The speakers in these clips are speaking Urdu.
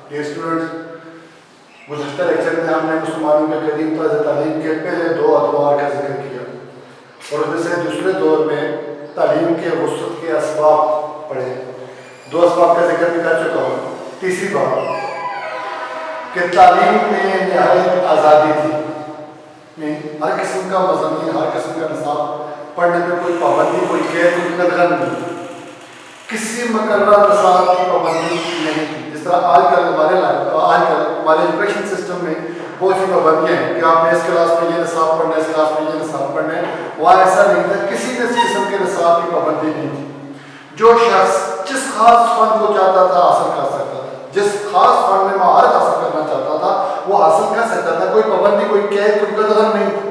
ڈیئر اسٹوڈنٹس، گزشتہ لیکچر میں ہم نے مسلمانوں کے قدیم طرز تعلیم کے پہلے دو ادوار کا ذکر کیا اور اس سے دوسرے دور میں تعلیم کے وسعت کے اسباب پڑھے. دو اسباب کا ذکر بھی کر چکا ہوں. تیسری بات کہ تعلیم میں نہایت آزادی تھی، ہر قسم کا مضامین، ہر قسم کا نصاب پڑھنے میں کوئی پابندی، کوئی قید، کوئی قدغن نہیں، کسی مقررہ نصاب کی پابندی نہیں تھی. جس طرح آج کل ہمارے ایجوکیشن سسٹم میں بہت سی پابندیاں ہیں کہ آپ نے اس کلاس میں یہ نصاب پڑھنا ہے، اس کلاس میں یہ نصاب پڑھنا ہے. وہاں ایسا نہیں تھا، کسی نے اس قسم کے نصاب کی پابندی نہیں تھی. جو شخص جس خاص فن کو چاہتا تھا حاصل کر سکتا تھا، جس خاص فن میں مہارت حاصل کرنا چاہتا تھا وہ حاصل کر سکتا تھا. کوئی پابندی، کوئی قید، کوئی قدغن نہیں تھی.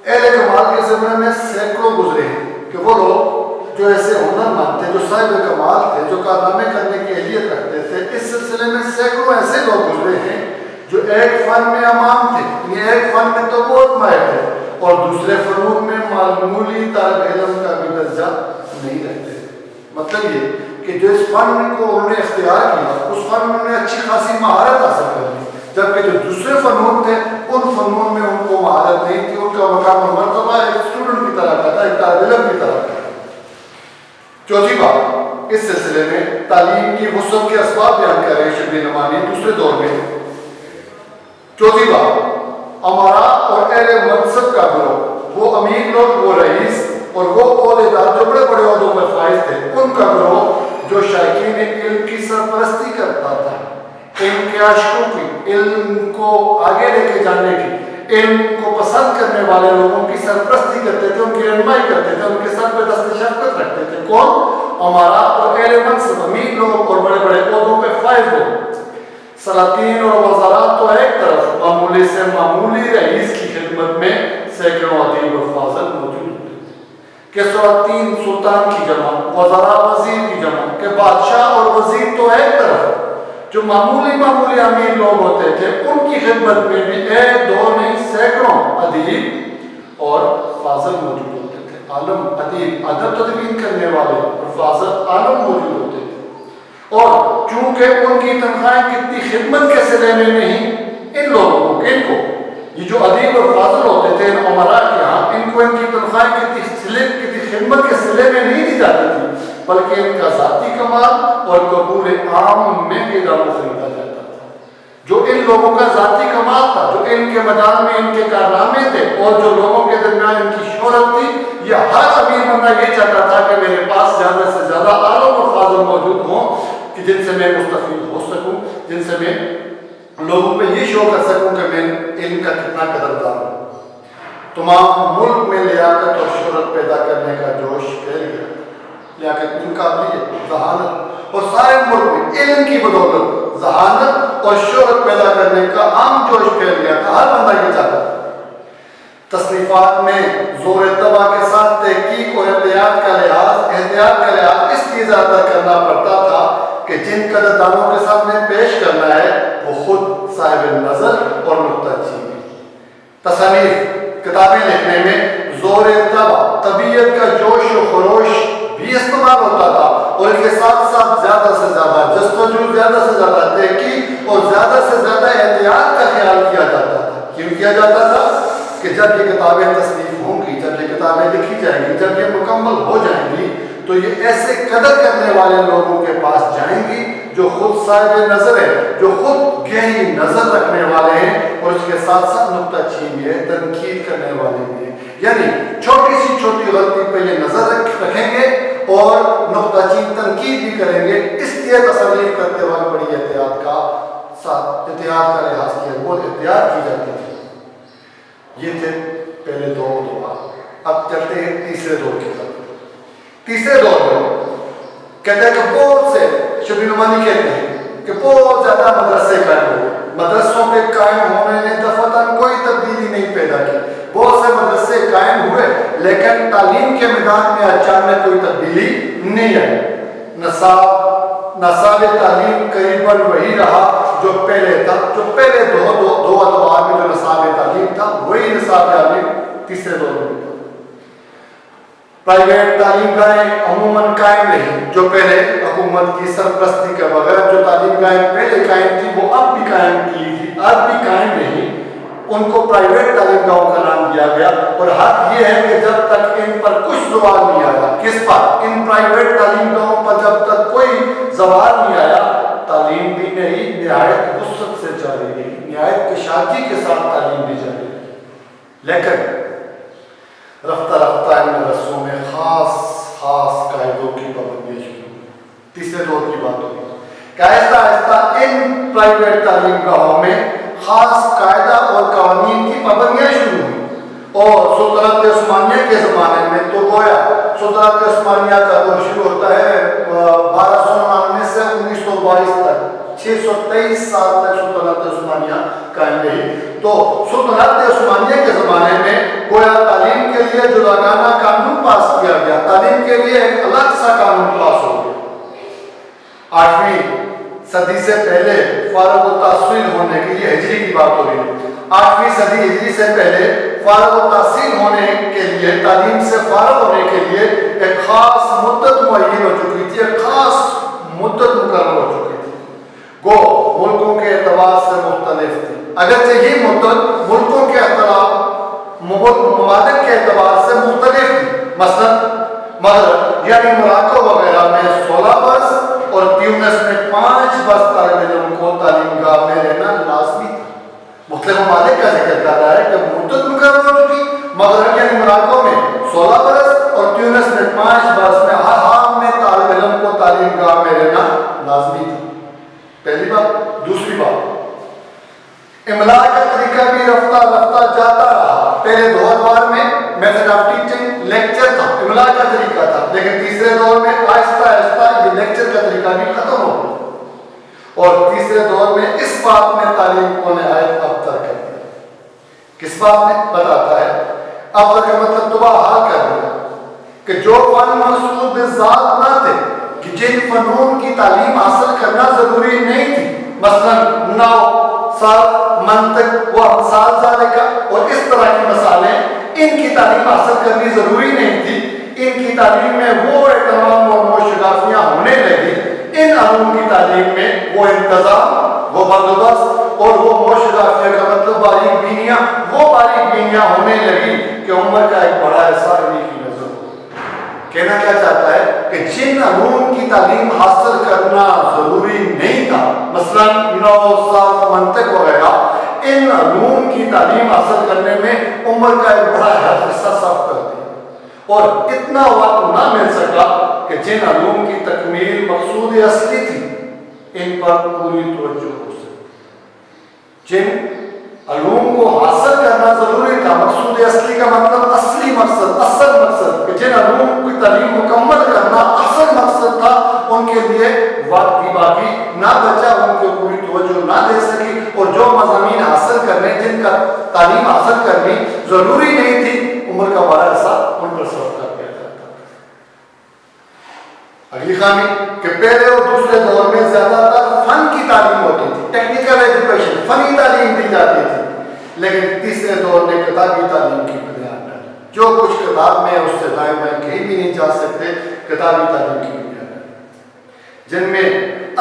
اہل کمال کے زمانے میں سینکڑوں گزرے ہیں کہ وہ لوگ جو ایسے ہنر مند تھے، جو صاحب کمال تھے، جو کارنامے کرنے کی اہلیت رکھتے تھے. اس سلسلے میں سینکڑوں ایسے لوگ گزرے ہیں جو ایک فن میں امام تھے، یعنی ایک فن میں تو بہت ماہر تھے اور دوسرے فنون میں معمولی طالب علم کا بھی درجہ نہیں رکھتے تھے. مطلب یہ کہ جو اس فن کو انہوں نے اختیار کیا، اس فن میں انہوں نے اچھی خاصی مہارت حاصل کر لی، جبکہ جو دوسرے فنون تھے ان فنون میں ان کو مہارت نہیں تھی. ان کا مقام و مرتبہ ایک اسٹوڈنٹ کی طرح کا تھا، ایک طالب علم کی طرح کا. چوتھی بات، اس سلسلے میں تعلیم کی وسعت کے اسباب بیان کر رہے ہیں شبلی نعمانی دوسرے دور میں. چوتھی بات، امراء اور اہل منصب کا گروہ، وہ امیر لوگ، وہ رئیس اور وہ عہدیدار جو بڑے بڑے عہدوں پر فائز تھے، ان کا گروہ جو شائقین علم کی سرپرستی کرتا تھا، علم کے عاشقوں کی، علم کو آگے لے کے جانے کی، علم کو پسند کرنے والے لوگوں کی سرپرستی کرتے تھے، ان کی رہنمائی کرتے تھے، ان کے سر پہ دست شفقت رکھتے تھے. کون؟ امراء اور اہل منصب، امیر لوگ اور بڑے بڑے عہدوں پہ فائز لوگ. سلاطین اور وزراء تو ایک طرف، معمولی سے معمولی رئیس کی خدمت میں سینکڑوں ادیب اور فاضل موجود ہوتے تھے. کہ سلاطین سلطان کی جمع، وزراء وزیر کی جمع، کہ بادشاہ اور وزیر تو ایک طرف، جو معمولی امیر لوگ ہوتے تھے ان کی خدمت میں بھی ایک دو نہیں سینکڑوں ادیب اور فاضل موجود ہوتے تھے. عالم، ادیب، ادب تدوین کرنے والے اور فاضل عالم موجود ہوتے تھے. اور چونکہ ان کی تنخواہیں کتنی خدمت کے سلے میں نہیں، ان لوگوں کو، ان کو، یہ جو ادیب اور فاضل ہوتے تھے ان امراء کے ہاں، ان کو ان کی تنخواہیں کتنی خدمت کے سلے میں نہیں دی جاتی تھی، بلکہ ان کا ذاتی کمال اور قبول عام میں اعلان خریدا جاتا تھا. جو ان لوگوں کا ذاتی کمال تھا، جو ان کے میدان میں ان کے کارنامے تھے اور جو لوگوں کے درمیان ان کی شہرت تھی، یہ ہر امیر بندہ یہ چاہتا تھا کہ میرے پاس زیادہ سے زیادہ عالم اور فاضل موجود ہوں کہ جن سے میں مستفید ہو سکوں، جن سے میں لوگوں پہ یہ شو کر سکوں کہ میں علم کا کتنا قدردان ہوں. تمام ملک میں لیاقت اور شہرت پیدا کرنے کا جوش پھیل گیا. لیاقت، قابلیت، ذہانت، اور سارے ملک میں علم کی بدولت ذہانت اور شہرت پیدا کرنے کا عام جوش پھیل گیا تھا. ہر بندہ یہ چاہتا تھا. تصنیفات میں زور طبع کے ساتھ تحقیق اور احتیاط کا لحاظ اس لیے زیادہ کرنا پڑتا تھا کہ جن قدردانوں کے سامنے پیش کرنا ہے وہ خود صاحب نظر اور نقطہ چین ہے. تصانیف، کتابیں لکھنے میں زور طبع، طبیعت کا جوش و خروش بھی استعمال ہوتا تھا اور اس کے ساتھ ساتھ زیادہ سے زیادہ جستجو، زیادہ سے زیادہ تحقیق اور زیادہ سے زیادہ احتیاط کا خیال کیا جاتا تھا. کیوں کیا جاتا تھا؟ کہ جب یہ کتابیں تصنیف ہوں گی، جب یہ کتابیں لکھی جائیں گی، جب یہ مکمل ہو جائیں گی تو یہ ایسے قدر کرنے والے لوگوں کے پاس جائیں گی جو خود صاحب نظر ہے، جو خود گہری نظر رکھنے والے ہیں اور اس کے ساتھ ساتھ نقطہ چین بھی ہے، تنقید کرنے والے بھی ہیں. یعنی چھوٹی سی چھوٹی غلطی پہ یہ نظر رکھیں گے اور نقطہ چین تنقید بھی کریں گے. اس لیے تصنیف کرتے وقت بڑی احتیاط کا لحاظ کیا، بہت احتیاط کی جاتی ہے. یہ تھے پہلے دو دور. اب چلتے ہیں تیسرے دور کی طرف. تیسرے دور میں کہتے ہیں کہ بہت سے، شبلی نعمانی کہتے ہیں کہ بہت زیادہ مدرسے قائم ہوئے. مدرسوں کے قائم ہونے نے دفعتاً کوئی تبدیلی نہیں پیدا کی. بہت سے مدرسے قائم ہوئے لیکن تعلیم کے میدان میں اچانک کوئی تبدیلی نہیں آئی. نصاب تعلیم قریباً وہی رہا جو پہلے تھا. جو پہلے دو ادوار میں جو نصاب تعلیم تھا وہی نصاب تعلیم تیسرے دور میں تھا. پرائیویٹ تعلیم گاہیں عموماً قائم رہی، جو پہلے حکومت کی سرپرستی کے بغیر جو تعلیم گاہیں پہلے قائم تھی وہ اب بھی قائم کی تھی، اب بھی قائم رہی، ان کو پرائیویٹ تعلیم گاہوں کا نام دیا گیا۔ اور حق یہ ہے کہ جب تک ان پر کچھ زوال نہیں آیا، کس پر؟ ان پرائیویٹ تعلیم گاہوں پر جب تک کوئی زوال نہیں آیا، تعلیم بھی نہیں، نہایت وسعت سے جاری رہی، نہایت کشادگی کے ساتھ تعلیم بھی جاری رہی۔ لیکن رفتہ رفتہ ان مدرسوں میں خاص قاعدوں کی پابندی شروع ہوئی۔ تیسرے دور کی بات ہوئی کہ آہستہ آہستہ ان پرائیویٹ تعلیم گاہوں میں خاص قاعدہ اور قوانین کی پابندیاں شروع ہوئی۔ اور سلطنت عثمانیہ کے زمانے میں تو گویا سلطنت عثمانیہ کا دور شروع ہوتا ہے 1299 سے 1922 تک، 623 سال تک سلطنت عثمانیہ قائم رہی۔ تو سلطنت عثمانیہ کے زمانے میں گویا تعلیم کے لیے جداگانہ قانون پاس کیا گیا، تعلیم کے لیے ایک الگ سا قانون پاس ہو گیا۔ 8ویں صدی سے پہلے فارغ التحصیل ہونے کے لیے، ہجری کی بات ہو رہی ہے، 8ویں صدی ہجری سے پہلے فارغ التحصیل ہونے کے لیے، تعلیم سے فارغ ہونے کے لیے ایک خاص مدت معین ہو چکی تھی، ایک خاص مدت مقرر ہو چکی تھی، گو ملکوں کے اعتبار سے مختلف تھی۔ اگرچہ یہ مدت ملکوں کے ممالک کے اعتبار سے مختلف تھی، مثلا مغرب یعنی موراکو وغیرہ میں 16 برس اور تیونس میں 5 برس طالب علم کو تعلیم گاہ میں رہنا لازمی تھا۔ مختلف ممالک کا ذکر کر رہا ہے کہ مدت مقرر ہو چکی، مغرب یعنی موراکو میں 16 برس اور تیونس میں 5 برس میں ہر حال میں طالب علم کو تعلیم گاہ میں رہنا لازمی تھا۔ پہلی بات۔ دوسری بات، املا کا طریقہ بھی رفتہ رفتہ جاتا رہا۔ پہلے دو ادوار میں میتھڈ آف ٹیچنگ لیکچر تھا، املا کا طریقہ تھا، لیکن تیسرے دور میں آہستہ آہستہ یہ لیکچر کا طریقہ بھی ختم ہو گیا، اور تیسرے دور میں اس بات نے تعلیم کو نہایت ابتر کر دیا۔ کس بات نے؟ بتاتا ہے، ابتر کا مطلب تباہ حال کر دیا کہ جو فن مقصود ذات نہ تھے، کہ جن فنون کی تعلیم حاصل کرنا ضروری نہیں تھی، مثلا نحو، صرف، منطق و امثال ذالکہ اور اس طرح کی مسائلیں، ان کی تعلیم حاصل کرنی ضروری نہیں تھی، ان کی تعلیم میں وہ اہتمام اور شگافیاں ہونے لگی، ان علوم کی تعلیم میں وہ انتظام، وہ بندوبست اور وہ شگافیہ کا مطلب باریک بینیاں، وہ باریک بینیاں ہونے لگی کہ عمر کا ایک بڑا حصہ انہیں کی نظر ہو۔ کہنا کیا چاہتا ہے کہ جن علوم کی تعلیم حاصل کرنا ضروری نہیں تھا، مثلا نحو، صرف، منطق وغیرہ، ان علوم کی تعلیم حاصل کرنے میں عمر کا ایک بڑا حصہ صرف کر دیا، اور اتنا وقت نہ مل سکا کہ جن علوم کی تکمیل مقصود اصلی تھی ان پر پوری توجہ ہو سکے۔ جن علوم کو حاصل کرنا ضروری تھا، مقصود اصلی کا مطلب اصلی مقصد، اصل مقصد، کہ جن علوم کی تعلیم مکمل کرنا اصل مقصد تھا، ان کے لیے وقت بھی باقی نہ بچا، ان کو پوری توجہ نہ دے سکی، اور جو مضامین حاصل کرنے، جن کا تعلیم حاصل کرنی ضروری نہیں تھی، عمر کا بڑا حصہ ان پر صرف کر دیا جاتا۔ اگلی خامی کہ پہلے اور دوسرے دور میں زیادہ تر فن کی تعلیم ہوتی تھی، ٹیکنیکل ایجوکیشن، فنی تعلیم دی جاتی تھی، لیکن تیسرے دور نے کتابی تعلیم کی بنیاد ڈالی۔ جو کچھ کتاب میں اس سے دائیں بائیں کہیں بھی نہیں جا سکتے، کتابی تعلیم کی بنیاد ڈالی، جن میں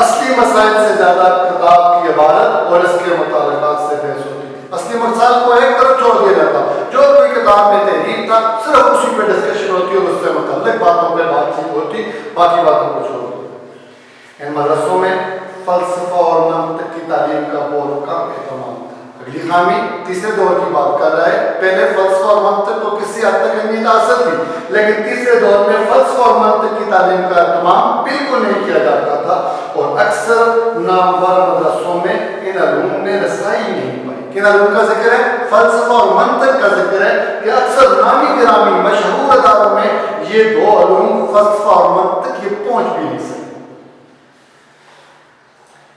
اصلی مسائل سے زیادہ کتاب کی عبارت اور اس کے متعلقات سے بحث ہوتی تھی۔ اصلی مسائل کو ایک طرف چھوڑ دیا جاتا، جو کوئی کتاب میں تحریر تھا صرف اسی پہ ڈسکشن ہوتی اور اس سے متعلق باتوں پہ بات چیت ہوتی، باقی باتوں کو چھوڑ دیا۔ ان مدرسوں میں فلسفہ اور منطق کی تعلیم کا بہت کم اہتمام تھا۔ اگلی خامی تیسرے دور کی بات کر رہا ہے۔ پہلے فلسفہ اور منطق تو کسی حد تک اہمیت حاصل تھی، لیکن تیسرے دور میں فلسفہ اور منطق کی تعلیم کا اہتمام بالکل نہیں کیا جاتا تھا، اور اکثر نامور مدرسوں میں ان علوم نے رسائی نہیں پائی۔ کن علوم کا ذکر ہے؟ فلسفہ اور منطق کا ذکر ہے کہ اکثر نامی گرامی مشہور اداروں میں یہ دو علوم فلسفہ اور منطق یہ پہنچ بھی نہیں سکتے۔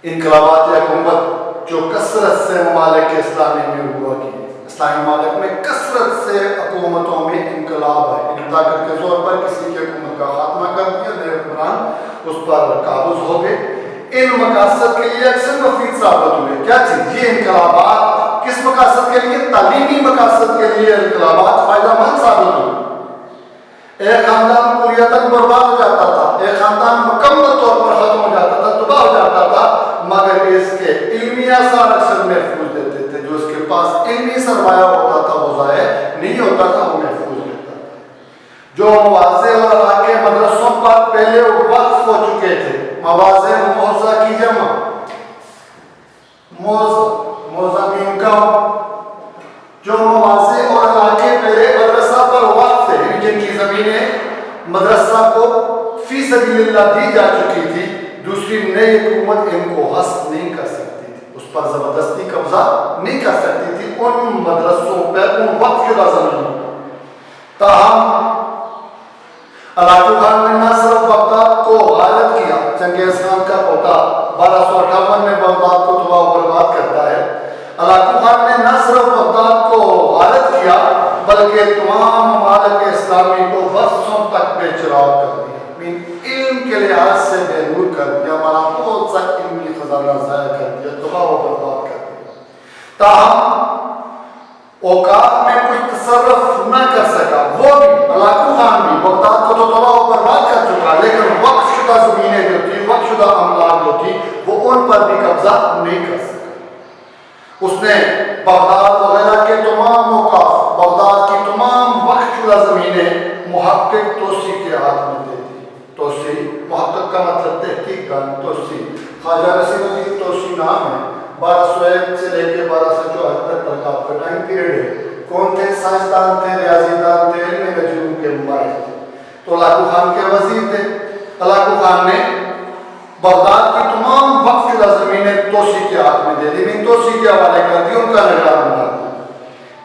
انقلابات حکومت جو کثرت سے ممالک اسلامی میں ہوا کی، اسلامی ممالک میں کثرت سے حکومتوں میں انقلاب ہے، ان طاقت کے زور پر کسی کی حکومت کا خاتمہ کر دیا، نئے حکمران اس پر قابض ہو گئے۔ ان مقاصد کے لیے اکثر مفید ثابت ہوئے۔ کیا چیز؟ یہ انقلابات کس مقاصد کے لیے؟ تعلیمی مقاصد کے لیے انقلابات فائدہ مند ثابت ہوئے۔ ایک خاندان کلیتاً برباد ہو جاتا تھا، ایک خاندان مکمل طور پر ختم ہو جاتا تھا، تباہ ہو جاتا تھا، مگر اس کے علمی آثار اکثر محفوظ دیتے تھے. جو اس کے پاس علمی سرمایہ ہوتا تھا وہ ضائع نہیں ہوتا تھا، وہ محفوظ رہتا تھا. جو مواضع اور علاقے مدرسوں پر پہلے وقف ہو چکے تھے، مواضع موضع کی جمع، موضع کی انکم، جو مواضع اور علاقے پہلے مدرسہ پر وقف تھے، جن کی زمینیں مدرسہ کو فی سبیل اللہ دی جا چکی تھی، دوسری نئی حکومت ان کو حسب نہیں کر سکتی تھی، اس پر زبردستی قبضہ نہیں کر سکتی تھی ان مدرسوں پر، ان وقف شدہ زمینوں پر. تاہم علاقہ خان نے نہ صرف بغداد کو غارت کیا، چنگیز خان کا پوتا 1258 میں بغداد کو تباہ و برباد کرتا ہے. علاقہ خان نے نہ صرف بغداد کو غارت کیا بلکہ تمام ممالک اسلامی کو برسوں تک بے چراغ کر دیا، علم کے لحاظ سے بے نور کر دیا، ہمارا بہت سا علمی خزانہ ضائع کر دیا، تباہ و برباد کر دیا. تاہم اوقات میں کچھ تصرف نہ کر سکا. وہ بھی علاقہ خان بھی بغداد کو تو تباہ و برباد کر چکا، لیکن وقف شدہ زمینیں جو تھی، وقف شدہ املاک جو تھی، وہ ان پر بھی قبضہ نہیں کر سکا. اس نے بغداد وغیرہ کے تمام اوقاف، بغداد کی تمام وقف شدہ زمینیں محقق توسی کے ہاتھ میں دے دی. توسی محقق کا مطلب تحقیق کا، توسی خواجہ نصیر الدین توسی نام ہے. 1201 سے لے کے 1274 تک آپ کا ٹائم پیریڈ ہے. کون تھے؟ سائنسدان تھے، ریاضی دان تھے، علم نجوم کے مبارک تھے. تو علاقہ خان کے وزیر تھے. علاقہ خان نے بغداد کی تمام وقف شدہ زمینیں توسی کے ہاتھ میں دے دی، توسی کے حوالے کر دی، ان کا نگران بنا دیا،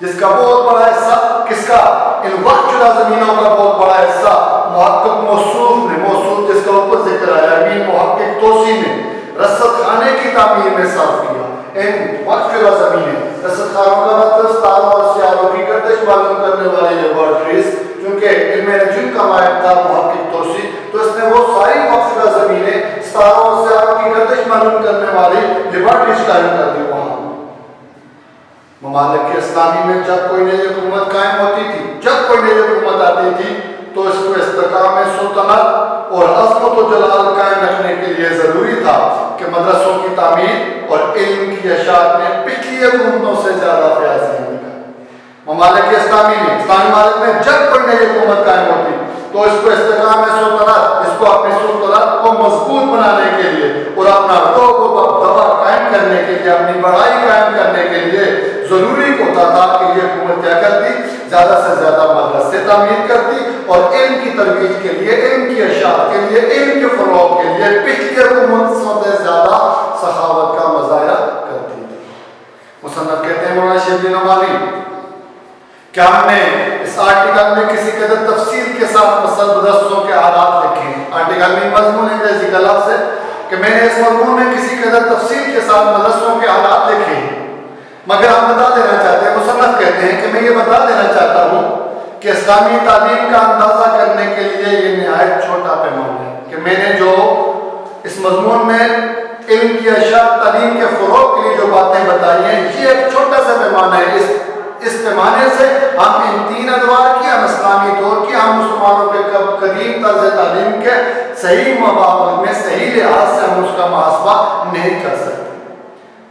جس کا بہت بڑا حصہ کس کا؟ ان وقف شدہ زمینوں کا بہت بڑا حصہ محقق موصوف نے، موصوف جس کا اوپر ذکر آیا، امین محقق توسی نے رصد خانے کی تعمیر میں صرف کیا. ان وقف شدہ زمینیں، رصد خانوں کا مطلب ستاروں اور سیاروں کی گردش معلوم کرنے والی لیبارٹریز، چونکہ علم نجوم کا ماہر تھا محقق توسی، تو اس نے وہ ساری وقف شدہ زمینیں ستاروں اور سیاروں کی گردش معلوم کرنے والی لیبارٹریز قائم کر دی. وہاں ممالک اسلامی میں جب کوئی نئی حکومت قائم ہوتی تھی، جب کوئی نئی حکومت آتی تھی، تو اس کو استحکام سلطنت اور عظمت و جلال قائم رکھنے کے لیے ضروری تھا کہ مدرسوں کی تعمیر اور علم کی اشاعت میں پچھلی حکومتوں سے زیادہ فیاض نہیں کا. ممالک اسلامی میں، اسلامی ممالک میں جب کوئی نئی حکومت قائم ہوتی تو اس کو استحکام سلطنت، اس کو اپنی سلطنت کو مضبوط بنانے کے لیے اور اپنا روب و دبدبہ قائم کرنے کے لیے، اپنی بڑائی قائم کرنے کے لیے ضروری ہوتا تھا کہ یہ حکومت کیا کرتی؟ زیادہ سے زیادہ مدرسے تعمیر کرتی اور علم کی ترویج کے لیے، علم کی اشاعت کے لیے، علم کے فروغ کے لیے پچھلی حکومت سے زیادہ سخاوت کا مظاہرہ کرتی تھی. مصنف کہتے ہیں مولانا شیخ الدین نعمانی، کیا ہم نے اس آرٹیکل میں کسی قدر تفصیل کے ساتھ مدرسوں کے حالات لکھے ہیں؟ آرٹیکل میں مضمون انگریزی کا لفظ ہے کہ میں نے اس مضمون میں کسی قدر تفصیل کے ساتھ مدرسوں کے حالات لکھے ہیں، مگر ہم بتا دینا چاہتے ہیں، مصنف کہتے ہیں کہ میں یہ بتا دینا چاہتا ہوں کہ اسلامی تعلیم کا اندازہ کرنے کے لیے یہ نہایت چھوٹا پیمانہ ہے کہ میں نے جو اس مضمون میں علم کی اشاعت، تعلیم کے فروغ کے لیے جو باتیں بتائی ہیں، یہ ایک چھوٹا سا پیمانہ ہے. اس پیمانے سے ہم ان تین ادوار کی، ہم اسلامی دور کی، ہم مسلمانوں کے قدیم طرز تعلیم کے صحیح مبادل میں، صحیح لحاظ سے ہم اس کا محاسبہ نہیں کر سکتے.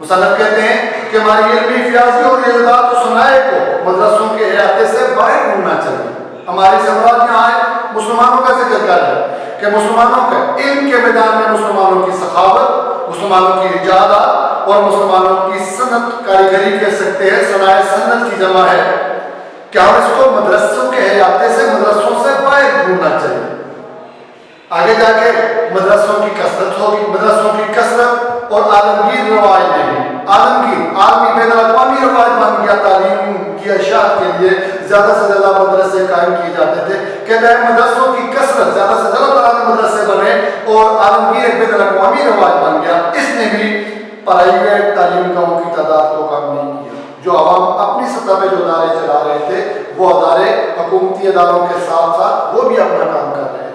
مصنف کہتے ہیں کہ ہماری علمی فیاضی اور اعداد و صنائع کو مدرسوں کے احاطے سے باہر ڈھونڈنا چاہیے. ہماری سمراج یہاں آئے، مسلمانوں کا ذکر کر رہے ہیں کہ مسلمانوں کا علم کے میدان میں مسلمانوں کی سخاوت، مسلمانوں کی ایجادات اور مسلمانوں کی صنعت کاریگری کہہ سکتے ہیں، صنائع صنعت کی جمع ہے، کہ ہم اس کو مدرسوں کے احاطے سے، مدرسوں سے باہر ڈھونڈنا چاہیے. آگے جا کے مدرسوں کی کثرت ہوگی، مدرسوں کی کثرت اور عالمگیر رواج میں بھی، عالمگیر، عالمی بین الاقوامی رواج بن گیا. تعلیم کی اشاعت کے لیے زیادہ سے زیادہ مدرسے قائم کیے جاتے تھے. کہتے ہیں مدرسوں کی کثرت، زیادہ سے زیادہ تعداد مدرسے بنے اور عالمگیر ایک بین الاقوامی رواج بن گیا. اس نے بھی پرائیویٹ تعلیم گاہوں کی تعداد کو کم نہیں کیا. جو عوام اپنی سطح پہ جو ادارے چلا رہے تھے، وہ ادارے حکومتی اداروں کے ساتھ ساتھ وہ بھی اپنا کام کر رہے تھے.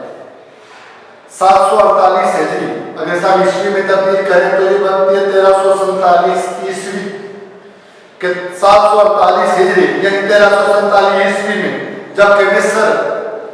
748 ہجری اگر ہم عیسوی میں تبدیل کریں تو یہ بنتی ہے 1347 عیسوی، کہ 748 ہجری یعنی 1347 عیسوی میں جبکہ مصر